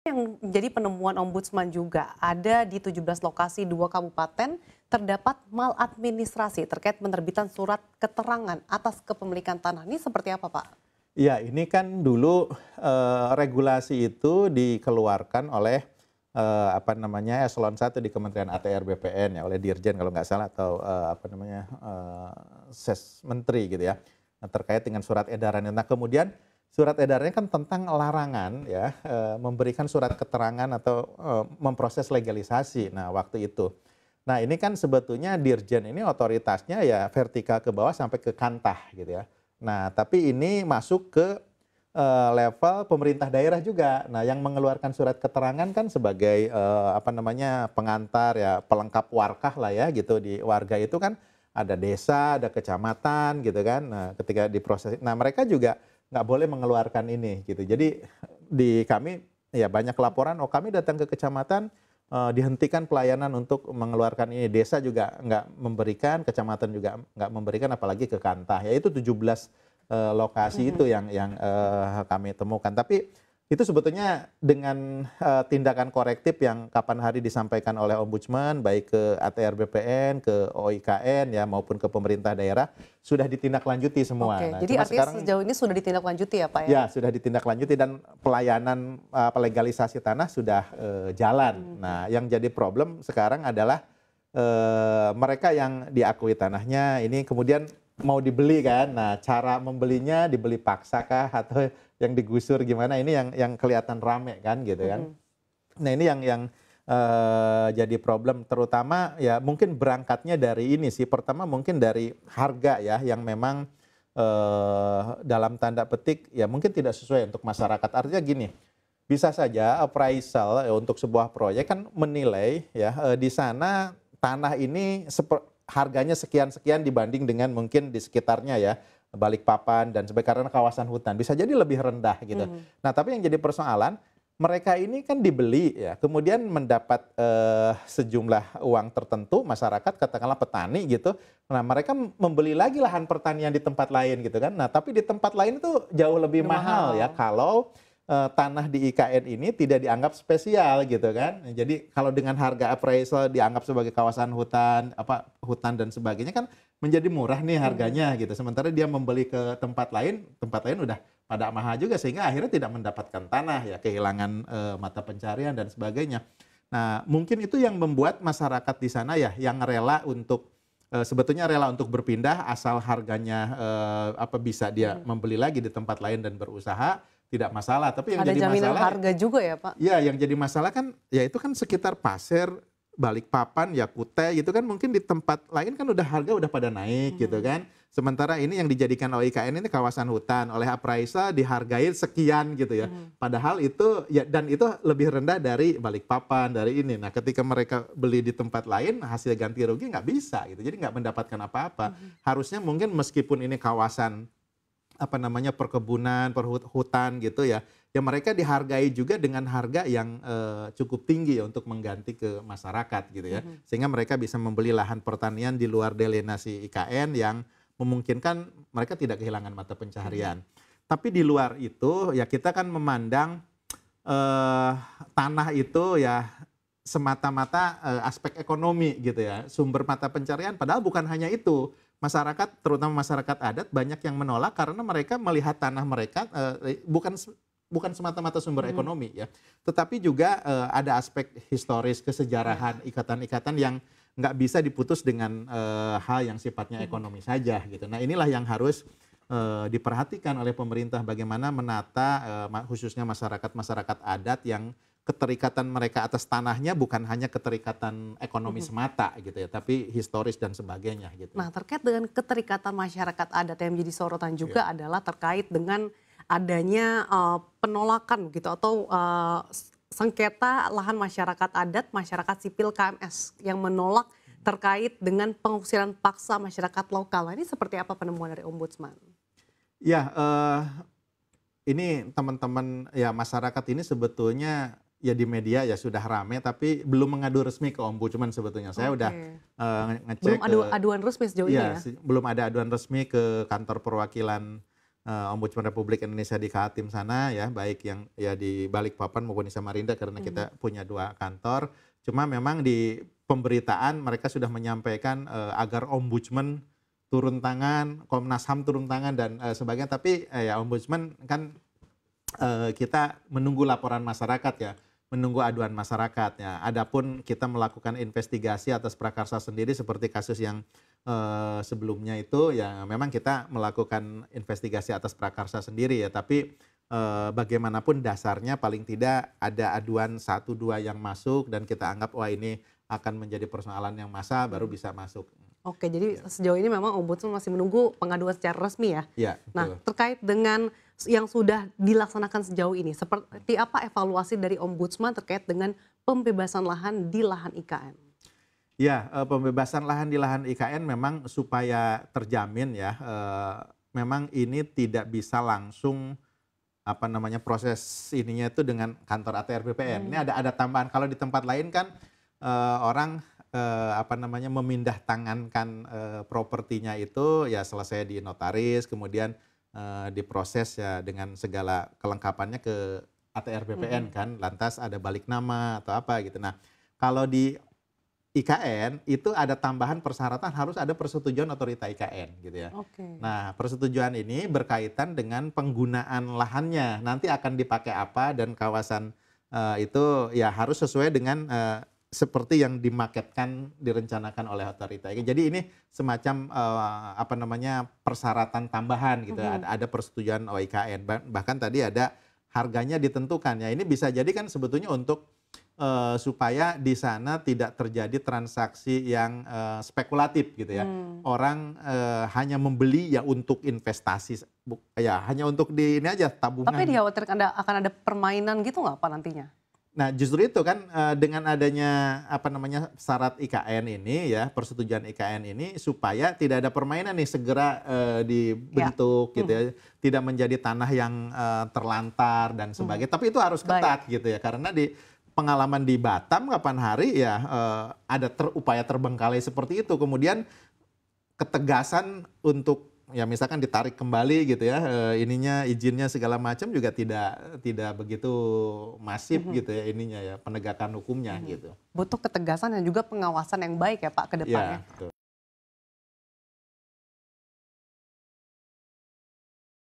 Yang jadi penemuan ombudsman juga ada di 17 lokasi 2 kabupaten terdapat maladministrasi terkait penerbitan surat keterangan atas kepemilikan tanah. Ini seperti apa, Pak? Ya, ini kan dulu regulasi itu dikeluarkan oleh eselon 1 di Kementerian ATR BPN ya oleh Dirjen kalau nggak salah atau Ses Menteri gitu ya. Nah, terkait dengan surat edaran. Nah, kemudian surat edarannya kan tentang larangan ya memberikan surat keterangan atau memproses legalisasi. Nah, waktu itu. Nah, ini kan sebetulnya Dirjen ini otoritasnya ya vertikal ke bawah sampai ke Kantah gitu ya. Nah, tapi ini masuk ke level pemerintah daerah juga. Nah, yang mengeluarkan surat keterangan kan sebagai pengantar ya, pelengkap warkah lah ya gitu di warga itu kan ada desa, ada kecamatan gitu kan. Nah, ketika diproses, nah mereka juga nggak boleh mengeluarkan ini gitu. Jadi di kami ya banyak laporan, oh kami datang ke kecamatan dihentikan pelayanan untuk mengeluarkan ini. Desa juga nggak memberikan, kecamatan juga nggak memberikan, apalagi ke Kantah. Ya itu 17 lokasi itu yang kami temukan. Tapi itu sebetulnya dengan tindakan korektif yang kapan hari disampaikan oleh Ombudsman, baik ke ATR BPN, ke OIKN ya maupun ke pemerintah daerah, sudah ditindaklanjuti semua. Oke, Nah, jadi cuma artinya sekarang sejauh ini sudah ditindaklanjuti ya, Pak ya? ya sudah ditindaklanjuti dan pelayanan legalisasi tanah sudah jalan. Nah, yang jadi problem sekarang adalah mereka yang diakui tanahnya ini kemudian mau dibeli kan. Nah, cara membelinya dibeli paksa kah atau yang digusur gimana, ini yang kelihatan rame kan gitu kan. Nah, ini yang jadi problem terutama ya mungkin berangkatnya dari ini sih. Pertama mungkin dari harga ya yang memang dalam tanda petik ya mungkin tidak sesuai untuk masyarakat. Artinya gini, bisa saja appraisal untuk sebuah proyek kan menilai ya di sana tanah ini harganya sekian-sekian dibanding dengan mungkin di sekitarnya ya, Balikpapan dan sebagainya karena kawasan hutan. Bisa jadi lebih rendah gitu. Nah, tapi yang jadi persoalan mereka ini kan dibeli ya, kemudian mendapat sejumlah uang tertentu, masyarakat katakanlah petani gitu. Nah, mereka membeli lagi lahan pertanian di tempat lain gitu kan. Nah, tapi di tempat lain itu jauh lebih mahal ya kalau tanah di IKN ini tidak dianggap spesial gitu kan. Jadi kalau dengan harga appraisal dianggap sebagai kawasan hutan, hutan dan sebagainya kan menjadi murah nih harganya gitu. Sementara dia membeli ke tempat lain udah pada mahal juga sehingga akhirnya tidak mendapatkan tanah ya, kehilangan mata pencarian dan sebagainya. Nah, mungkin itu yang membuat masyarakat di sana ya yang rela untuk sebetulnya rela untuk berpindah asal harganya bisa dia membeli lagi di tempat lain dan berusaha tidak masalah. Tapi yang Ada jadi jaminan masalah harga juga ya, Pak? ya yang jadi masalah kan ya itu kan sekitar Pasir, Balikpapan, ya Kutai gitu kan mungkin di tempat lain kan udah harga udah pada naik gitu kan. Sementara ini yang dijadikan OIKN ini kawasan hutan oleh appraisal dihargai sekian gitu ya. Padahal itu ya dan itu lebih rendah dari Balikpapan dari ini. Nah, ketika mereka beli di tempat lain hasil ganti rugi nggak bisa gitu. Jadi nggak mendapatkan apa-apa. Harusnya mungkin meskipun ini kawasan perkebunan, perhutan gitu ya. Ya mereka dihargai juga dengan harga yang cukup tinggi ya untuk mengganti ke masyarakat gitu ya. Sehingga mereka bisa membeli lahan pertanian di luar delenasi IKN yang memungkinkan mereka tidak kehilangan mata pencaharian. Tapi di luar itu ya kita kan memandang tanah itu ya semata-mata aspek ekonomi gitu ya. Sumber mata pencaharian padahal bukan hanya itu. Masyarakat, terutama masyarakat adat banyak yang menolak karena mereka melihat tanah mereka bukan semata-mata sumber ekonomi ya, tetapi juga ada aspek historis, kesejarahan, ikatan-ikatan yang nggak bisa diputus dengan hal yang sifatnya ekonomi saja gitu. Nah, inilah yang harus diperhatikan oleh pemerintah bagaimana menata khususnya masyarakat adat yang keterikatan mereka atas tanahnya bukan hanya keterikatan ekonomi semata gitu ya, tapi historis dan sebagainya gitu. Nah, terkait dengan keterikatan masyarakat adat yang menjadi sorotan juga adalah terkait dengan adanya penolakan gitu atau sengketa lahan masyarakat adat, masyarakat sipil KMS yang menolak terkait dengan pengusiran paksa masyarakat lokal. Nah, ini seperti apa penemuan dari Ombudsman? Ya, ini teman-teman ya masyarakat ini sebetulnya ya di media ya sudah rame tapi belum mengadu resmi ke Ombudsman sebetulnya. Saya udah ngecek Belum aduan resmi sejauh ini ya? belum ada aduan resmi ke kantor perwakilan Ombudsman Republik Indonesia di Kaltim sana ya, baik yang ya di Balikpapan maupun di Samarinda karena kita punya 2 kantor. Cuma memang di pemberitaan mereka sudah menyampaikan agar ombudsman turun tangan, Komnas HAM turun tangan dan sebagainya. Tapi ya ombudsman kan kita menunggu laporan masyarakat ya, menunggu aduan masyarakat ya. Adapun kita melakukan investigasi atas prakarsa sendiri seperti kasus yang sebelumnya itu ya memang kita melakukan investigasi atas prakarsa sendiri ya, tapi bagaimanapun dasarnya paling tidak ada aduan 1-2 yang masuk dan kita anggap wah ini akan menjadi persoalan yang massal baru bisa masuk. Oke, jadi sejauh ini memang Ombudsman masih menunggu pengaduan secara resmi ya. Ya, Nah, betul. terkait dengan yang sudah dilaksanakan sejauh ini, seperti apa evaluasi dari Ombudsman terkait dengan pembebasan lahan di lahan IKN? Ya, pembebasan lahan di lahan IKN memang supaya terjamin ya, memang ini tidak bisa langsung apa namanya proses ininya itu dengan kantor ATR BPN. Ini ada tambahan kalau di tempat lain kan orang apa namanya memindah tangankan propertinya itu ya selesai di notaris kemudian diproses ya dengan segala kelengkapannya ke ATR BPN kan, lantas ada balik nama atau apa gitu. Nah, kalau di IKN itu ada tambahan persyaratan harus ada persetujuan otorita IKN gitu ya. Oke. Nah, persetujuan ini berkaitan dengan penggunaan lahannya. Nanti akan dipakai apa dan kawasan itu ya harus sesuai dengan seperti yang dimaketkan, direncanakan oleh otorita. Jadi ini semacam apa namanya persyaratan tambahan gitu. Ada persetujuan OIKN. Bahkan tadi ada harganya ditentukan. Ya ini bisa jadi kan sebetulnya untuk supaya di sana tidak terjadi transaksi yang spekulatif gitu ya. Orang hanya membeli ya untuk investasi, ya hanya untuk di ini aja tabungan. Tapi dikhawatirkan akan ada permainan gitu nggak Pak nantinya? Nah justru itu kan dengan adanya apa namanya syarat IKN ini ya, persetujuan IKN ini supaya tidak ada permainan nih segera dibentuk gitu ya. Tidak menjadi tanah yang terlantar dan sebagainya. Tapi itu harus ketat gitu ya karena di pengalaman di Batam kapan hari ya ada upaya terbengkalai seperti itu. Kemudian ketegasan untuk ya misalkan ditarik kembali gitu ya ininya izinnya segala macam juga tidak begitu masif gitu ya ininya ya penegakan hukumnya gitu. Butuh ketegasan dan juga pengawasan yang baik ya Pak ke depannya. Ya, betul.